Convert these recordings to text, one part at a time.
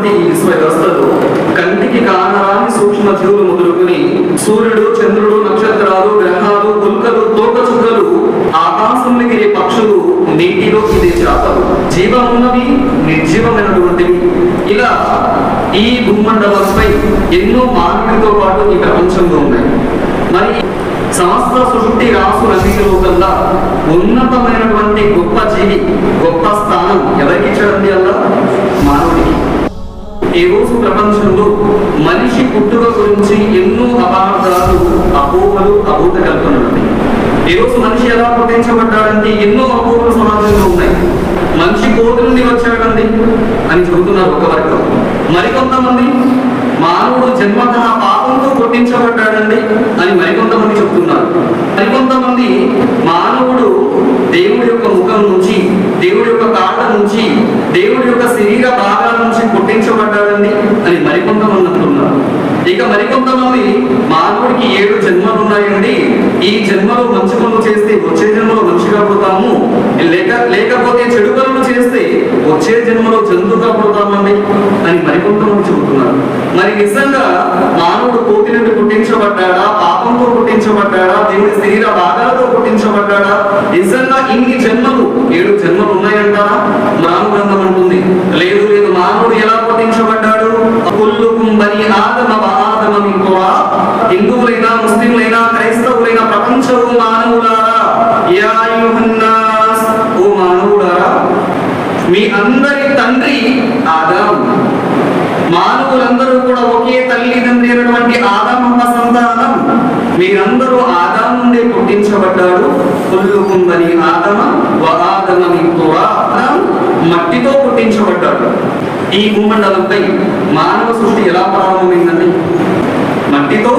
ఉన్నటువంటి ఈ విశ్వ వ్యవస్థలో కంటికి కానరాని సూక్ష్మ జీవులు మొదలుకొని సూర్యుడు, చంద్రుడు, నక్షత్రాలు, గ్రహాలు, పుల్కలు, తోకచుక్కలు, ఆకాశంలో ఎగిరే పక్షులు, నీటిలో ఇదే చేపలు, జీవమున్నవి, నిర్జీవమైనటువంటివి, ఇలా ఈ భూమండలంపై ఎన్నో మానవుడితో పాటు ఈ ప్రపంచంలో ఉన్నాయి. మరి సమస్త సృష్టి రాసులన్నిటిలో కల్లా ఉన్నతమైనటువంటి గొప్ప జీవి, గొప్ప స్థానం ఎవరికి ఇచ్చాడండి? అలా మానవుడికి. ఈ రోజు ప్రపంచంలో మనిషి పుట్టుక గురించి ఎన్నో అపార్థాలు, అపోహలు, అభూత కల్పనలు ఉన్నాయి. ఈ రోజు మనిషి ఎలా పుట్టించబడ్డాడంటే ఎన్నో అపోహలు సమాజంలో ఉన్నాయి. మనిషి కోటి నుండి వచ్చాడండి అని చెబుతున్నారు ఒక వర్గం. మరికొంతమంది మానవుడు జన్మతః పాపంతో పుట్టించబడ్డాడండి అని మరికొంతమంది చెప్తున్నారు. మరికొంతమంది మానవుడు దేవుడి యొక్క ముఖం నుంచి, దేవుడి యొక్క కాళ్ళ నుంచి, దేవుడి యొక్క శరీర భాగాల నుంచి పుట్టించబడ్డాడండి అని మరికొంతమంది అంటున్నారు. ఇక మరికొంతమంది మానవుడికి 7 జన్మలు ఉన్నాయండి, ఈ జన్మలో మంచి పనులు చేస్తే వచ్చే జన్మలో మనిషిగా పుడతాము, లేకపోతే చెడు పనులు చేస్తే వచ్చే జన్మలో జంతువుగా పుడతామండి అని మరికొంతమంది చెబుతున్నారు. మరి నిజంగా మానవుడు కోతి నుండి పుట్టించబడ్డాడా, పాపంతో పుట్టించబడ్డాడా, దేవుడి శరీర భాగాలతో పుట్టించబడ్డాడా? నిజంగా ఇన్ని జన్మలు 7 జన్మలు ఉన్నాయంటారా? రామ గ్రంథం అంటుంది లేదు లేదు. మానవుడు ఎలా పుట్టించబడ్డాడు? కుల్లుకుం బనీ ఆదమ వ ఆదమ మిన్ తురాబ్. హిందువులైనా, ముస్లింలైనా, క్రైస్తవులైనా, ప్రపంచము మానవులారా, యా అయ్యుహన్నాస్, ఓ మానవులారా, మీ అందరి తండ్రి ఆదం. మానవులందరూ కూడా ఒకే తల్లిదండ్రి అయినటువంటి ఆదం అమ్మ సంతానం. మీరందరూ ఆదాం నుండి పుట్టించబడ్డాడు. కుల్లుకుం బనీ ఆదమ వ ఆదమ మిన్ తురాబ్. మట్టితో పుట్టించబడ్డాడు. ఈ భూమండలంపై మానవ సృష్టి ఎలా ప్రారంభమైందండి? మట్టితో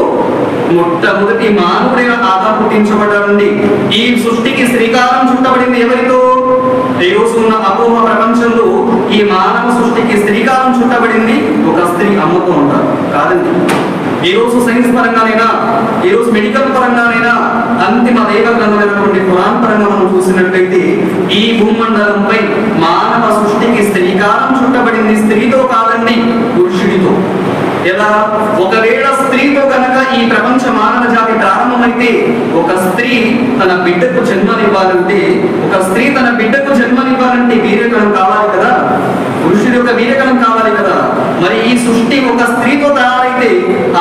మొట్టమొదటి మానవుడైన ఆదాం పుట్టించబడ్డాడండి. ఈ సృష్టికి శ్రీకారం చుట్టబడింది ఎవరితో? ఈ రోజు ఉన్న అపోహ ప్రపంచంలో ఈ మానవ సృష్టికి శ్రీకారం చుట్టబడింది ఒక స్త్రీ అమ్మతో ఉంటారు. కాదండి. ఈ రోజు సైన్స్ పరంగానైనా, ఈ రోజు మెడికల్ పరంగానైనా, అంతిమ దైవ గ్రంథమైనటువంటి ఖురాన్ పరంగా మనం చూసినట్లయితే ఈ భూమండలంపై మానవ సృష్టికి శ్రీకారం చుట్టబడింది స్త్రీతో కాదండి, పురుషుడితో. ఎలా? ఒకవేళ స్త్రీతో కనుక ఈ ప్రపంచ మానవ జాతి ప్రారంభమైతే, ఒక స్త్రీ తన బిడ్డకు జన్మనివ్వాలంటే, ఒక స్త్రీ తన బిడ్డకు జన్మనివ్వాలంటే వీర్యకణం కావాలి కదా, పురుషుడి యొక్క వీర్యకణం కావాలి కదా. మరి ఈ సృష్టి ఒక స్త్రీతో తయారైతే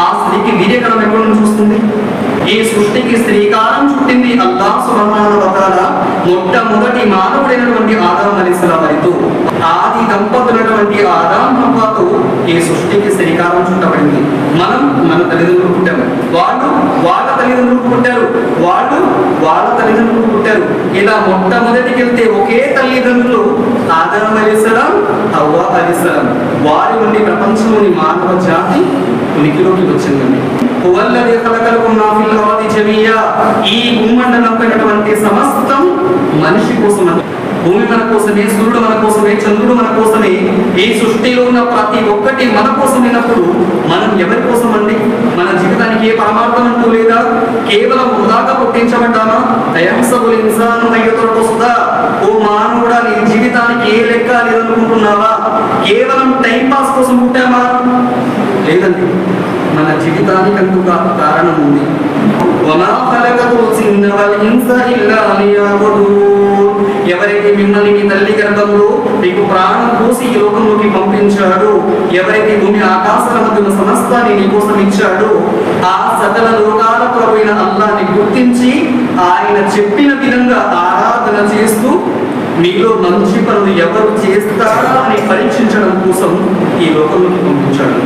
ఆ స్త్రీకి వీర్యకణం ఎక్కడి నుంచి వస్తుంది? ఈ సృష్టికి శ్రీకారం చుట్టింది అల్లాహ్ సుబ్హానహు వ తఆలా మొట్టమొదటి మానవుడైనటువంటి ఆదాం అలైహిస్సలాం వారితో. ఆది దంపతులైనటువంటి ఆదాం హవ్వతో ఈ సృష్టికి శ్రీకారం చుట్టబడింది. మనం మన తల్లిదండ్రులు పుట్టాము, వాళ్ళు వాళ్ళ తల్లిదండ్రులు పుట్టారు, వాళ్ళు వాళ్ళ తల్లిదండ్రులు పుట్టారు. ఇలా మొట్టమొదటికి వెళ్తే ఒకే తల్లిదండ్రులు ఆదాం అలైహిస్సలాం, హవ్వ అలైహిస్సలాం. వారి నుండి ప్రపంచంలోని మానవ జాతి ఉనికిలోకి వచ్చిందండి. ఈ భూమండలంపైనటువంటి సమస్తం మనిషి కోసం. భూమి మన కోసమే, సూర్యుడు మన కోసమే, చంద్రుడు మన కోసమే. ఈ సృష్టిలో ఉన్న ప్రతి ఒక్కటి మన కోసమైనప్పుడు మనం ఎవరి కోసం అండి? మన జీవితానికి ఏ పరమార్థం అంటూ లేదా? కేవలం వృధాగా పుట్టించబడ్డామా? తయహసబుల్ ఇన్సాను అయ్యతోటి వస్తుందా? ఓ మానవుడా, నీ జీవితానికి ఏ లెక్క లేదనుకుంటున్నావా? కేవలం టైం పాస్ కోసం పుట్టామా? లేదండి. మన జీవితానికంటూ కారణం ఉంది. ఎవరైతే మిమ్మల్ని మీ తల్లి గర్భంలో మీకు ప్రాణం పోసి ఈ లోకంలోకి పంపించాడు, ఎవరైతే భూమి ఆకాశాల మధ్య సమస్తాన్ని నీ కోసం ఇచ్చాడు, ఆ సకల లోకాల ప్రభువైన అల్లాహ్ని గుర్తించి ఆయన చెప్పిన విధంగా ఆరాధన చేస్తూ మీలో మంచి పనులు ఎవరు చేస్తారా అని పరీక్షించడం కోసం ఈ లోకంలోకి పంపించాడు.